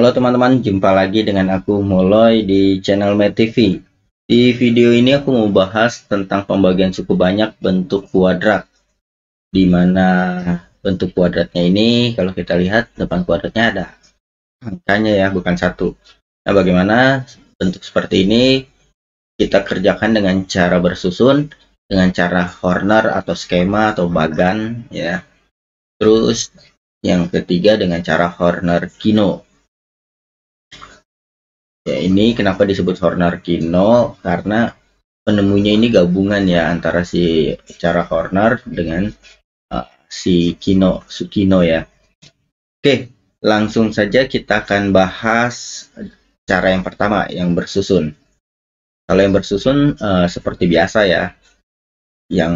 Halo teman-teman, jumpa lagi dengan aku Moloy di channel Med TV. Di video ini aku mau bahas tentang pembagian suku banyak bentuk kuadrat. Di mana bentuk kuadratnya ini kalau kita lihat depan kuadratnya ada angkanya ya, bukan satu. Nah, bagaimana bentuk seperti ini kita kerjakan dengan cara bersusun, dengan cara Horner atau skema atau bagan ya. Terus yang ketiga dengan cara Horner-Kino. Ya, ini kenapa disebut Horner Kino, karena penemunya ini gabungan ya antara si cara Horner dengan si Sukino ya. Oke, langsung saja kita akan bahas cara yang pertama, yang bersusun. Kalau yang bersusun seperti biasa ya, yang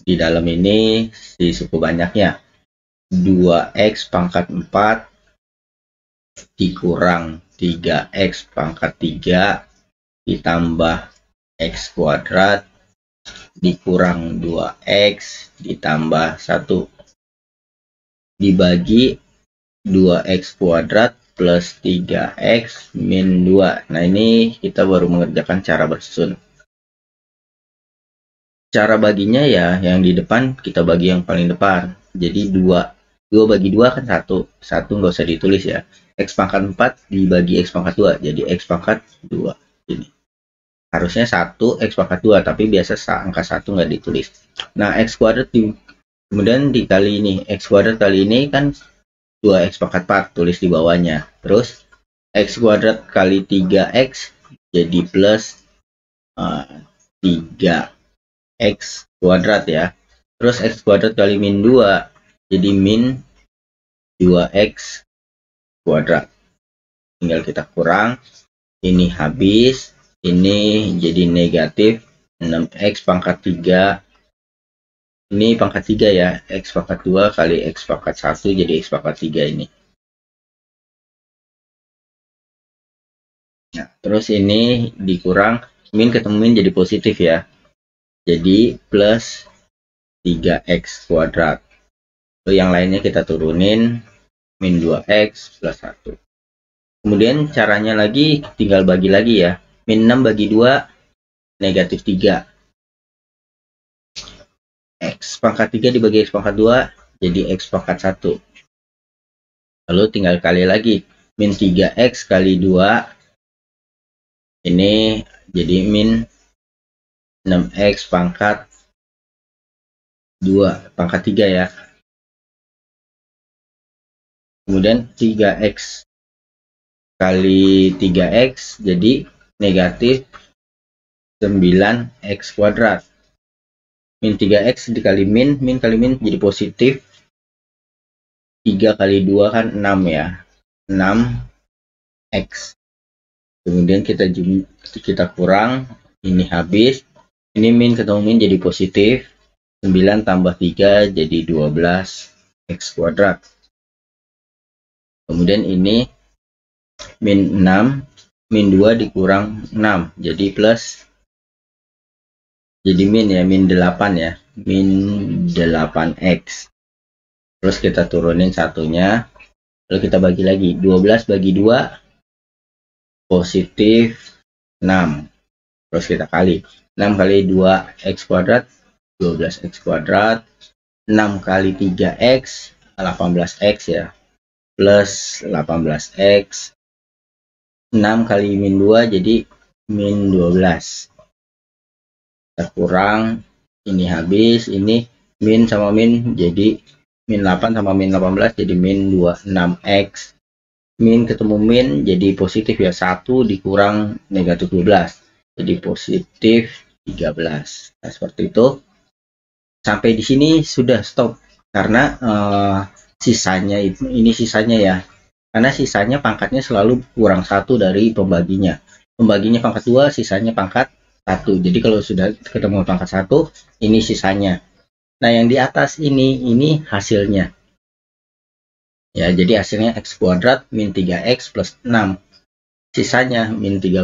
di dalam ini si suku banyaknya 2x pangkat 4 dikurang 3x pangkat 3 ditambah x kuadrat dikurang 2x ditambah 1 dibagi 2x kuadrat plus 3x min 2. Nah, ini kita baru mengerjakan cara bersusun. Cara baginya ya, yang di depan kita bagi yang paling depan. Jadi 2 bagi 2 kan 1 nggak usah ditulis ya. X pangkat 4 dibagi X pangkat 2, jadi X pangkat 2. Ini harusnya 1 X pangkat 2, tapi biasa angka 1 nggak ditulis. Nah, X kuadrat kemudian dikali ini, X kuadrat kali ini kan 2X pangkat 4, tulis di bawahnya. Terus X kuadrat kali 3X jadi plus 3X kuadrat ya. Terus X kuadrat kali min 2 jadi min 2X kuadrat. Tinggal kita kurang, ini habis, ini jadi negatif 6x pangkat 3, ini pangkat 3 ya, x pangkat 2 kali x pangkat 1 jadi x pangkat 3 ini. Nah, terus ini dikurang, min ketemu min jadi positif ya, jadi plus 3x kuadrat. Lalu yang lainnya kita turunin, min 2x plus 1. Kemudian caranya lagi tinggal bagi lagi ya. Min 6 bagi 2 negatif 3. X pangkat 3 dibagi X pangkat 2 jadi X pangkat 1. Lalu tinggal kali lagi. Min 3X kali 2 ini jadi min 6X pangkat 2 pangkat 3 ya. Kemudian 3X kali 3X jadi negatif 9X kuadrat. Min 3X dikali min kali min jadi positif. 3 kali 2 kan 6 ya, 6X. Kemudian kita kurang, ini habis, ini min ketemu min jadi positif. 9 tambah 3 jadi 12X kuadrat. Kemudian ini min 6, min 2 dikurang 6 jadi plus, jadi min ya, min 8 ya, min 8x. Terus kita turunin satunya, lalu kita bagi lagi, 12 bagi 2 positif 6. Terus kita kali 6 kali 2x kuadrat 12x kuadrat, 6 kali 3x 18x ya, plus 18x, 6 kali min 2 jadi min 12. Kita kurang, ini habis, ini min sama min jadi min 8 sama min 18 jadi min 26x. Min ketemu min jadi positif ya, 1 dikurang negatif 12 jadi positif 13. Nah, seperti itu. Sampai di sini sudah stop karena sisanya ini sisanya ya, karena sisanya pangkatnya selalu kurang 1 dari pembaginya. Pembaginya pangkat 2, sisanya pangkat 1. Jadi kalau sudah ketemu pangkat 1, ini sisanya. Nah, yang di atas ini hasilnya. Ya, jadi hasilnya x kuadrat min 3x plus 6. Sisanya min 13,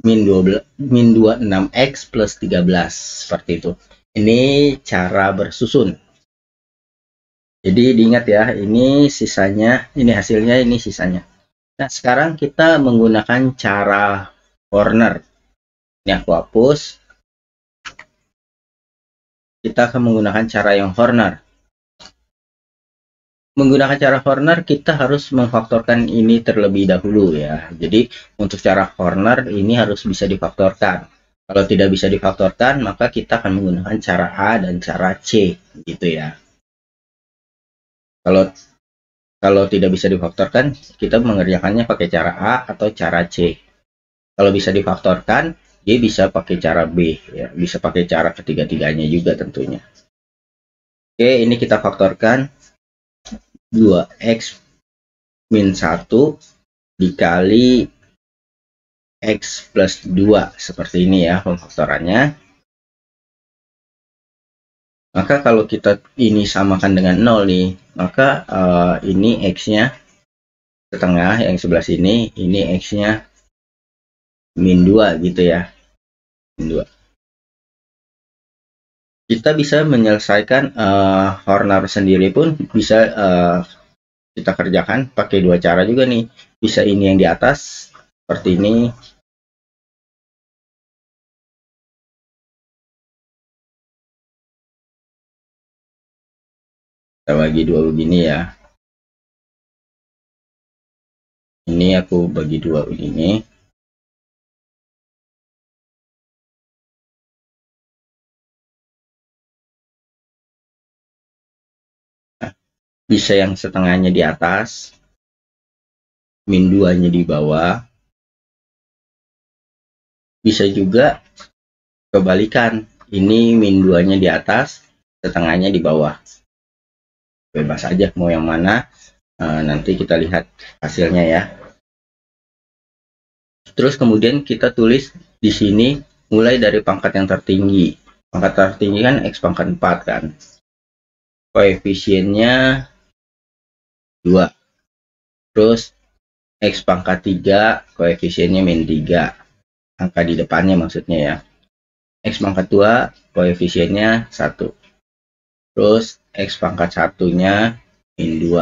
min 26x plus 13. Seperti itu. Ini cara bersusun. Jadi diingat ya, ini sisanya, ini hasilnya, ini sisanya. Nah, sekarang kita menggunakan cara corner. Ini aku hapus. Kita akan menggunakan cara yang corner. Menggunakan cara corner, kita harus memfaktorkan ini terlebih dahulu ya. Jadi, untuk cara corner ini harus bisa difaktorkan. Kalau tidak bisa difaktorkan, maka kita akan menggunakan cara A dan cara C, gitu ya. Kalau tidak bisa difaktorkan, kita mengerjakannya pakai cara A atau cara C. Kalau bisa difaktorkan, dia bisa pakai cara B, ya. Bisa pakai cara ketiga-tiganya juga tentunya. Oke, ini kita faktorkan 2x min 1 dikali x plus 2. Seperti ini ya pemfaktorannya. Maka kalau kita ini samakan dengan 0 nih, maka ini x-nya setengah, yang sebelah sini, ini x-nya min 2 gitu ya. Min 2. Kita bisa menyelesaikan corner sendiri pun bisa kita kerjakan pakai dua cara juga nih. Bisa ini yang di atas seperti ini. Kita bagi dua begini ya. Ini aku bagi dua begini. Nah, bisa yang setengahnya di atas, min 2-nya di bawah. Bisa juga kebalikan, ini min 2-nya di atas, setengahnya di bawah. Bebas aja mau yang mana, nanti kita lihat hasilnya ya. Terus kemudian kita tulis di sini mulai dari pangkat yang tertinggi. Pangkat tertinggi kan x pangkat 4 kan. Koefisiennya 2. Terus x pangkat 3, koefisiennya min 3. Angka di depannya maksudnya ya. X pangkat 2, koefisiennya 1. Terus x pangkat 1-nya min 2.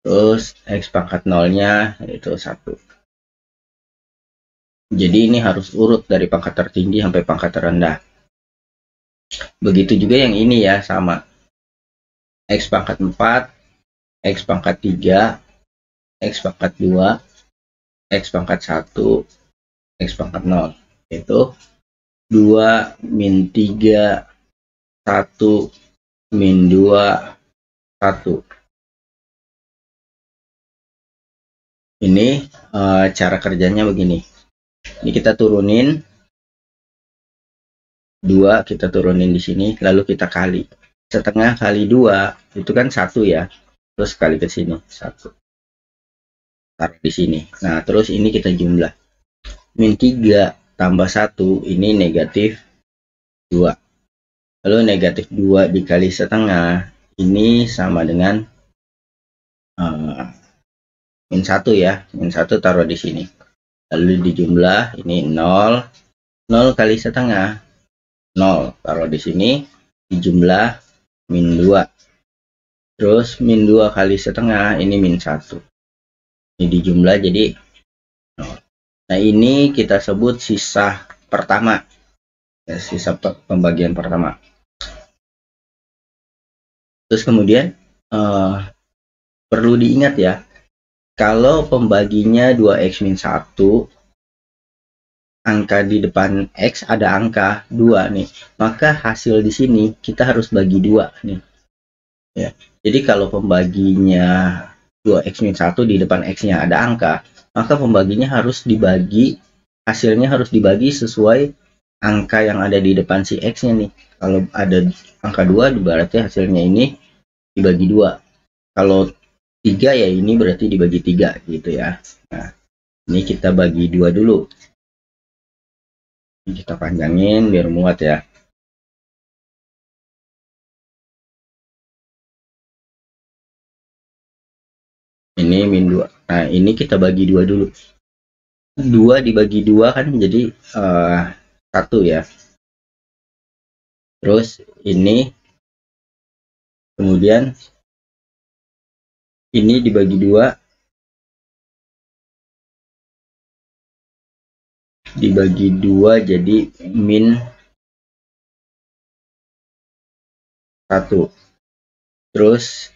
Terus x pangkat 0-nya yaitu 1. Jadi ini harus urut dari pangkat tertinggi sampai pangkat terendah. Begitu juga yang ini ya, sama. X pangkat 4, X pangkat 3, X pangkat 2, X pangkat 1, X pangkat 0. Itu 2, min 3, 1, min 2, 1. Ini cara kerjanya begini. Ini kita turunin 2, kita turunin di sini, lalu kita kali. Setengah kali 2 itu kan 1 ya. Terus kali ke sini 1. Taruh di sini. Nah, terus ini kita jumlah. Min 3 tambah 1 ini negatif 2. Lalu negatif 2 dikali setengah ini sama dengan min 1 ya. Min 1 taruh di sini. Lalu dijumlah ini 0. 0 kali setengah 0 taruh di sini, dijumlah min 2. Terus min 2 kali setengah ini min 1. Ini dijumlah jadi 0. Nah, ini kita sebut sisa pertama. Ya, sisa pembagian pertama. Terus kemudian perlu diingat ya, kalau pembaginya 2x min 1, angka di depan X ada angka 2 nih, maka hasil di sini kita harus bagi 2 nih. Ya. Jadi kalau pembaginya 2x min 1 di depan X-nya ada angka, maka pembaginya harus dibagi, hasilnya harus dibagi sesuai angka yang ada di depan si X-nya nih. Kalau ada angka 2 berarti hasilnya ini dibagi 2. Kalau 3 ya ini berarti dibagi 3 gitu ya. Nah, ini kita bagi 2 dulu. Ini kita panjangin biar muat ya. Ini min 2. Nah, ini kita bagi 2 dulu. 2 dibagi 2 kan jadi 1 ya. Terus ini kemudian ini dibagi 2 dibagi 2 jadi min 1. Terus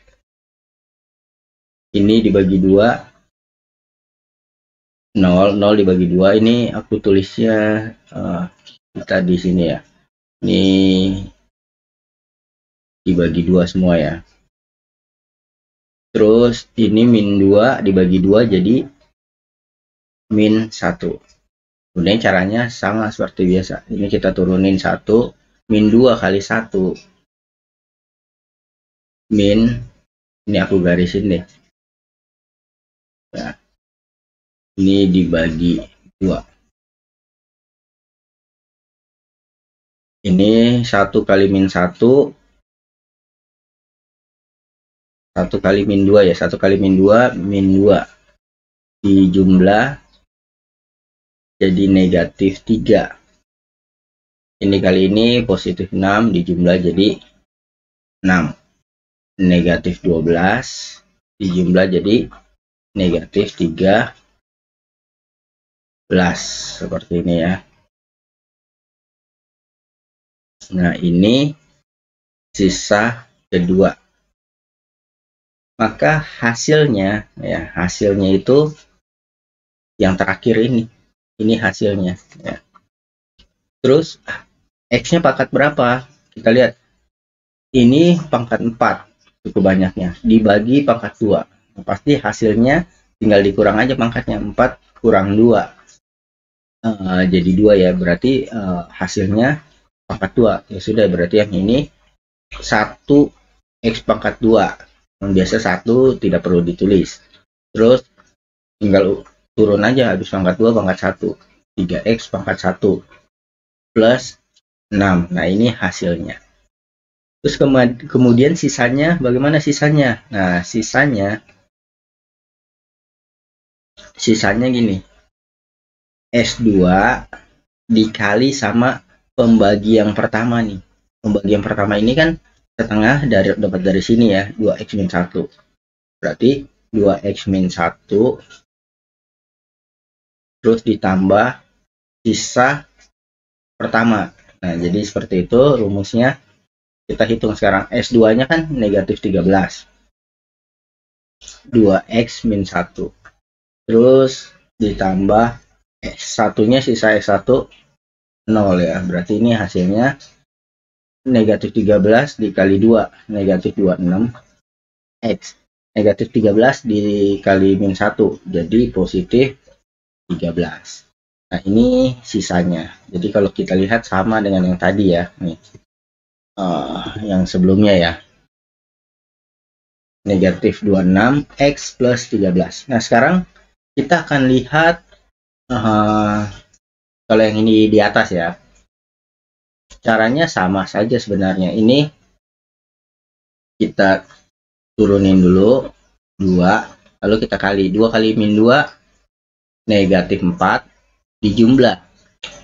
ini dibagi 2, 0 dibagi 2. Ini aku tulisnya kita di sini ya. Ini dibagi 2 semua ya. Terus ini min 2 dibagi 2 jadi min 1. Kemudian caranya sama seperti biasa. Ini kita turunin 1, min 2 kali 1 min, ini aku garisin deh ya, ini dibagi 2. Ini 1 kali min 1, 1 kali min 2 ya, 1 kali min 2 dijumlah jadi negatif 3. Ini kali ini positif 6 dijumlah jadi 6. Negatif 12 dijumlah jadi negatif 13. Seperti ini ya. Nah, ini sisa kedua. Maka hasilnya ya, hasilnya itu yang terakhir ini. Ini hasilnya ya. Terus X-nya pangkat berapa? Kita lihat. Ini pangkat 4. Cukup banyaknya, dibagi pangkat 2. Nah, pasti hasilnya tinggal dikurang aja pangkatnya, 4 kurang 2 jadi 2 ya, berarti hasilnya pangkat 2 ya. Sudah, berarti yang ini 1 X pangkat 2. Yang biasa 1 tidak perlu ditulis, terus tinggal turun aja, habis pangkat 2 pangkat 1, 3X pangkat 1 plus 6. Nah, ini hasilnya. Terus kemudian sisanya, bagaimana sisanya? Nah, sisanya gini. S2 dikali sama pembagi yang pertama nih. Pembagi yang pertama ini kan setengah dapat dari sini ya, 2X min 1. Berarti 2X min 1 terus ditambah sisa pertama. Nah, jadi seperti itu rumusnya. Kita hitung sekarang. S2-nya kan negatif 13. 2X min 1. Terus ditambah X1-nya, sisa X1 0 ya. Berarti ini hasilnya negatif 13 dikali 2. Negatif 26. X. Negatif 13 dikali min 1. Jadi positif 13. Nah, ini sisanya. Jadi kalau kita lihat sama dengan yang tadi ya. Nih. Yang sebelumnya ya, negatif 26 X plus 13. Nah, sekarang kita akan lihat kalau yang ini di atas ya, caranya sama saja sebenarnya. Ini kita turunin dulu 2, lalu kita kali 2 kali min 2 negatif 4 dijumlah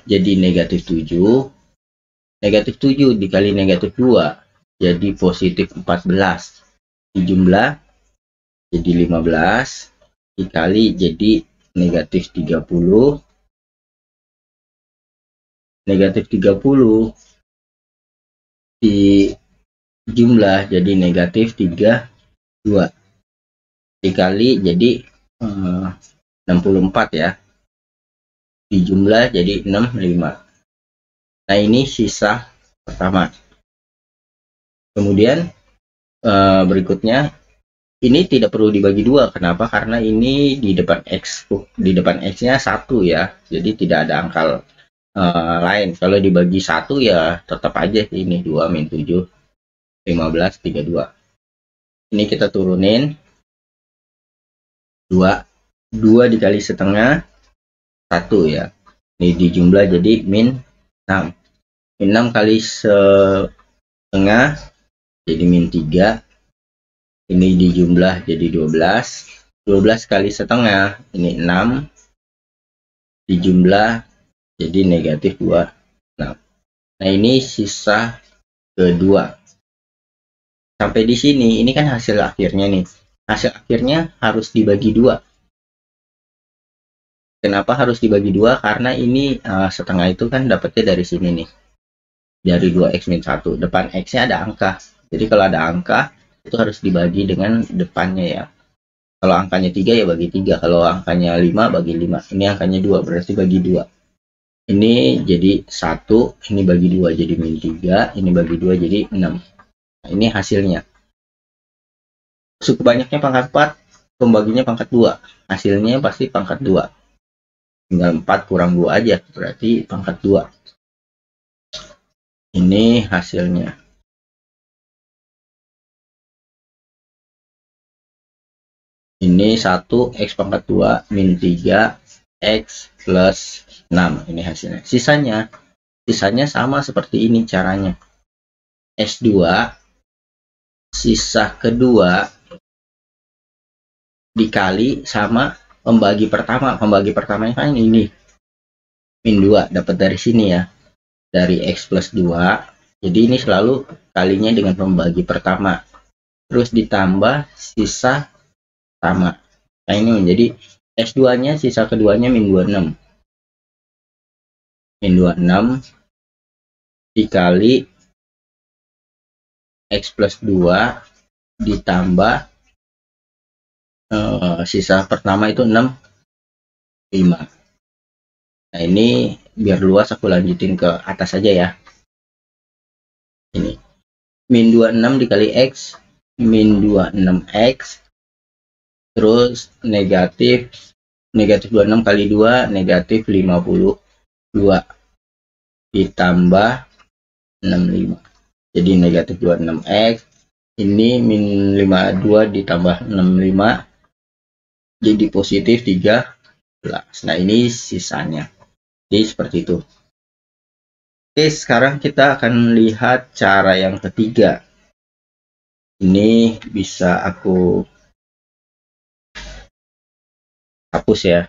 jadi negatif 7. Negatif 7 dikali negatif 2 jadi positif 14. Dijumlah jadi 15. Dikali jadi negatif 30. Negatif 30 dijumlah jadi negatif 32. Dikali jadi 64 ya. Dijumlah jadi 65. Nah, ini sisa pertama. Kemudian berikutnya ini tidak perlu dibagi 2. Kenapa? Karena ini di depan X, X-nya 1 ya. Jadi tidak ada angka lain. Kalau dibagi 1 ya tetap aja ini 2 min 7 15 32. Ini kita turunin 2 dikali setengah 1 ya. Ini dijumlah jadi min 6. Min 6 kali setengah jadi min 3. Ini dijumlah jadi 12. 12 kali setengah ini 6. Dijumlah jadi negatif 26. Nah, ini sisa kedua. Sampai di sini, ini kan hasil akhirnya nih. Hasil akhirnya harus dibagi 2. Kenapa harus dibagi 2? Karena ini setengah itu kan dapatnya dari sini nih. Dari 2x min 1. Depan x-nya ada angka. Jadi kalau ada angka, itu harus dibagi dengan depannya ya. Kalau angkanya 3 ya bagi 3. Kalau angkanya 5 bagi 5. Ini angkanya 2, berarti bagi 2. Ini jadi 1, ini bagi 2 jadi min 3, ini bagi 2 jadi 6. Nah, ini hasilnya. Suku banyaknya pangkat 4, pembaginya pangkat 2. Hasilnya pasti pangkat 2. Tinggal 4 kurang 2 aja, berarti pangkat 2. Ini hasilnya. Ini 1 x pangkat 2 min 3 x plus 6. Ini hasilnya. Sisanya sama seperti ini caranya. S2 sisa kedua dikali sama pembagi pertama. Pembagi pertamanya kan ini min 2, dapat dari sini ya, dari x plus 2. Jadi ini selalu kalinya dengan pembagi pertama, terus ditambah sisa sama. Nah ini menjadi S2 nya sisa keduanya min 26. Min 26 dikali x plus 2 ditambah sisa pertama itu 6, 5. Nah ini biar luas aku lanjutin ke atas aja ya. Ini min 26 dikali x, min 26x, terus negatif 26 kali 2 negatif 52 ditambah 65. Jadi negatif 26x, ini min 52 ditambah 65 jadi positif 13. Nah ini sisanya. Jadi seperti itu. Oke, sekarang kita akan lihat cara yang ketiga. Ini bisa aku hapus ya.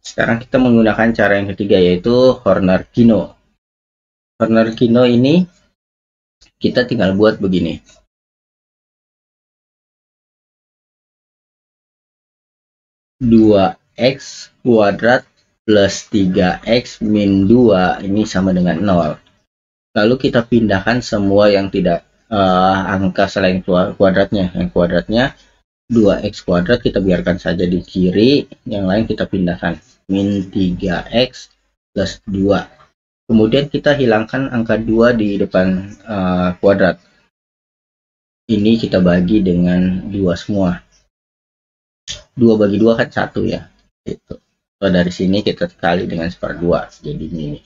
Sekarang kita menggunakan cara yang ketiga, yaitu Horner-Kino. Horner-Kino ini kita tinggal buat begini. Dua x kuadrat plus 3x min 2 ini sama dengan 0. Lalu kita pindahkan semua yang tidak angka selain kuadratnya. Yang kuadratnya 2x kuadrat kita biarkan saja di kiri, yang lain kita pindahkan. Min 3x plus 2. Kemudian kita hilangkan angka 2 di depan kuadrat. Ini kita bagi dengan 2 semua. 2 bagi 2 kan 1 ya. Itu. So, dari sini kita kali dengan 1/2. Jadi ini.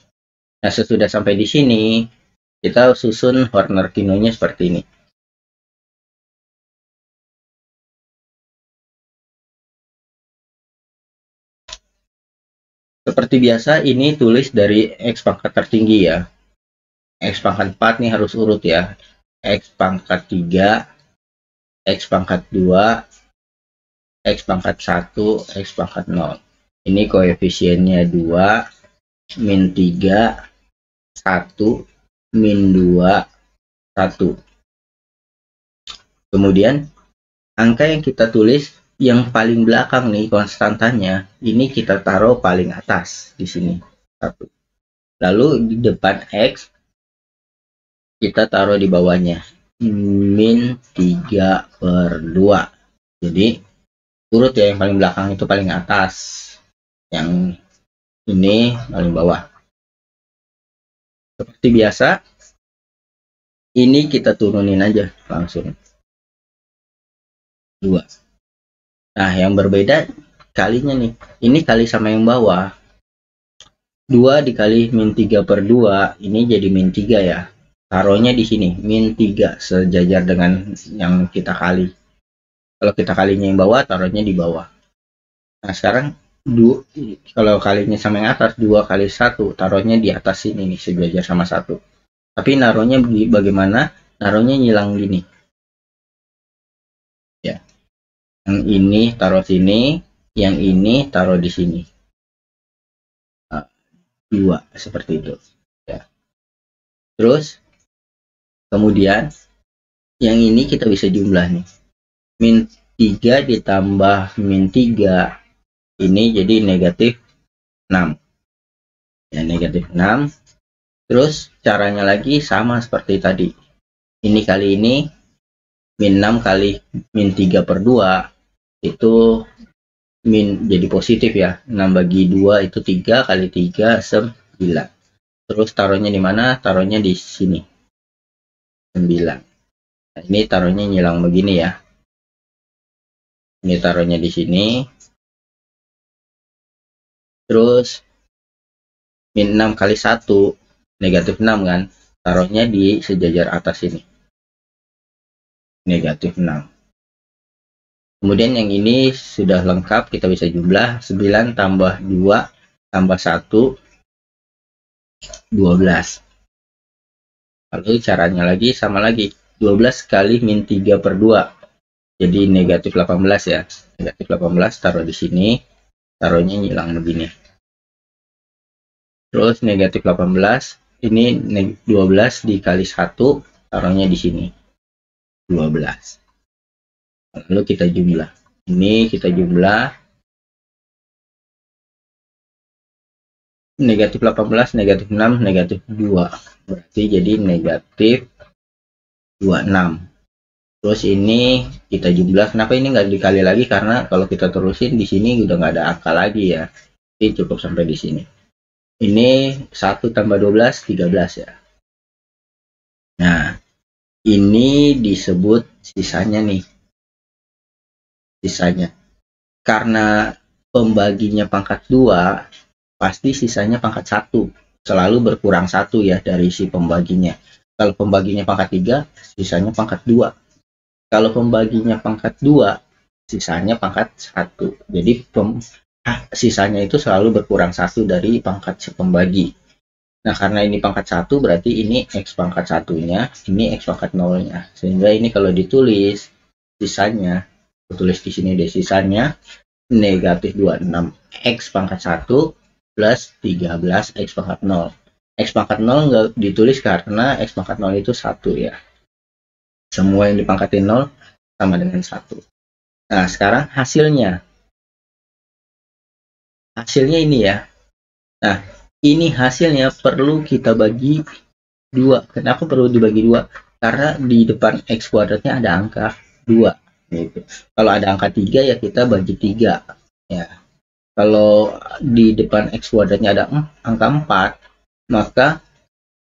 Nah, sesudah sampai di sini, kita susun Horner-Kino-nya seperti ini. Seperti biasa, ini tulis dari x pangkat tertinggi ya. X pangkat 4 nih harus urut ya. X pangkat 3, X pangkat 2, X pangkat 1, X pangkat 0. Ini koefisiennya 2, min 3, 1, min 2, 1. Kemudian, angka yang kita tulis yang paling belakang nih, konstantanya, ini kita taruh paling atas di sini. 1. Lalu di depan X, kita taruh di bawahnya. Min 3/2. Jadi, urut ya, yang paling belakang itu paling atas, yang ini paling bawah. Seperti biasa, ini kita turunin aja langsung 2. Nah yang berbeda kalinya nih, ini kali sama yang bawah. 2 dikali min 3/2 ini jadi min 3 ya, taruhnya di sini min 3 sejajar dengan yang kita kali. Kalau kita kalinya yang bawah, taruhnya di bawah. Nah sekarang kalau kalinya sama yang atas, 2 kali 1 taruhnya di atas sini nih, sejajar sama 1. Tapi naruhnya bagaimana? Naruhnya nyilang gini ya. Yang ini taruh sini, yang ini taruh di sini. 2 seperti itu ya. Terus kemudian yang ini kita bisa jumlah nih. Min 3 ditambah min 3 ini jadi negatif 6 ya, negatif 6. Terus caranya lagi sama seperti tadi, ini kali ini min 6 kali min 3 per 2 itu min jadi positif ya, 6 bagi 2 itu 3 kali 3 9. Terus taruhnya di mana? Taruhnya di sini 9. Nah, ini taruhnya nyilang begini ya, ini taruhnya di sini. Terus min 6 kali 1 negatif 6 kan, taruhnya di sejajar atas ini negatif 6. Kemudian yang ini sudah lengkap, kita bisa jumlah 9 tambah 2 tambah 1 12. Lalu caranya lagi sama lagi, 12 kali min 3 per 2 jadi negatif 18 ya, negatif 18 taruh di sini, taruhnya hilang begini. Terus negatif 18 ini 12 dikali 1 taruhnya di sini 12. Lalu kita jumlah, ini kita jumlah negatif 18 negatif 6 negatif 2 berarti jadi negatif 26. Terus ini kita jumlah, kenapa ini nggak dikali lagi, karena kalau kita terusin di sini udah nggak ada angka lagi ya, jadi cukup sampai di sini. Ini 1 tambah 12 13 ya. Nah ini disebut sisanya nih, sisanya karena pembaginya pangkat 2 pasti sisanya pangkat 1, selalu berkurang 1 ya dari si pembaginya. Kalau pembaginya pangkat 3 sisanya pangkat 2, kalau pembaginya pangkat 2 sisanya pangkat 1. Jadi sisanya itu selalu berkurang 1 dari pangkat si pembagi. Nah karena ini pangkat 1 berarti ini X pangkat 1-nya, ini X pangkat 0-nya, sehingga ini kalau ditulis sisanya, tulis di sini deh, sisanya negatif 26 X pangkat 1 plus 13 X pangkat 0. X pangkat 0 nggak ditulis karena X pangkat 0 itu 1 ya, semua yang dipangkatin 0 sama dengan 1. Nah sekarang hasilnya ini ya. Nah ini hasilnya perlu kita bagi 2. Kenapa perlu dibagi 2? Karena di depan X kuadratnya ada angka 2 gitu. Kalau ada angka 3 ya kita bagi 3 ya. Kalau di depan X kuadratnya ada angka 4, maka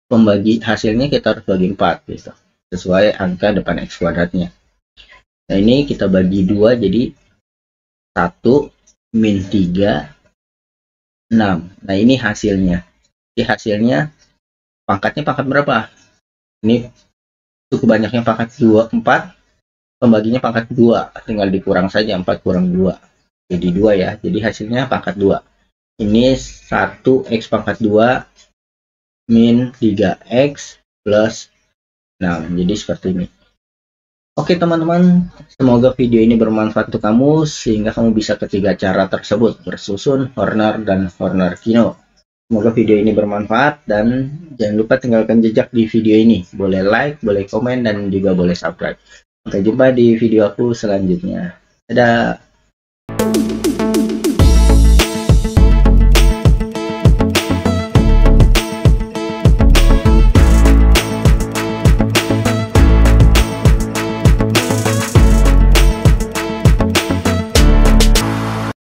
pembagi hasilnya kita harus bagi 4 gitu, sesuai angka depan X kuadratnya. Nah ini kita bagi 2 jadi 1 min 3 6. Nah ini hasilnya. Jadi hasilnya pangkatnya pangkat berapa? Ini cukup banyaknya pangkat 2 4, pembaginya pangkat 2, tinggal dikurang saja 4 kurang 2 jadi 2 ya. Jadi hasilnya pangkat 2. Ini 1 X pangkat 2 min 3X plus 6. Jadi seperti ini. Oke teman-teman, semoga video ini bermanfaat untuk kamu sehingga kamu bisa ketiga cara tersebut, bersusun, Horner, dan Horner Kino. Semoga video ini bermanfaat dan jangan lupa tinggalkan jejak di video ini. Boleh like, boleh komen, dan juga boleh subscribe. Sampai jumpa di video aku selanjutnya. Dadah.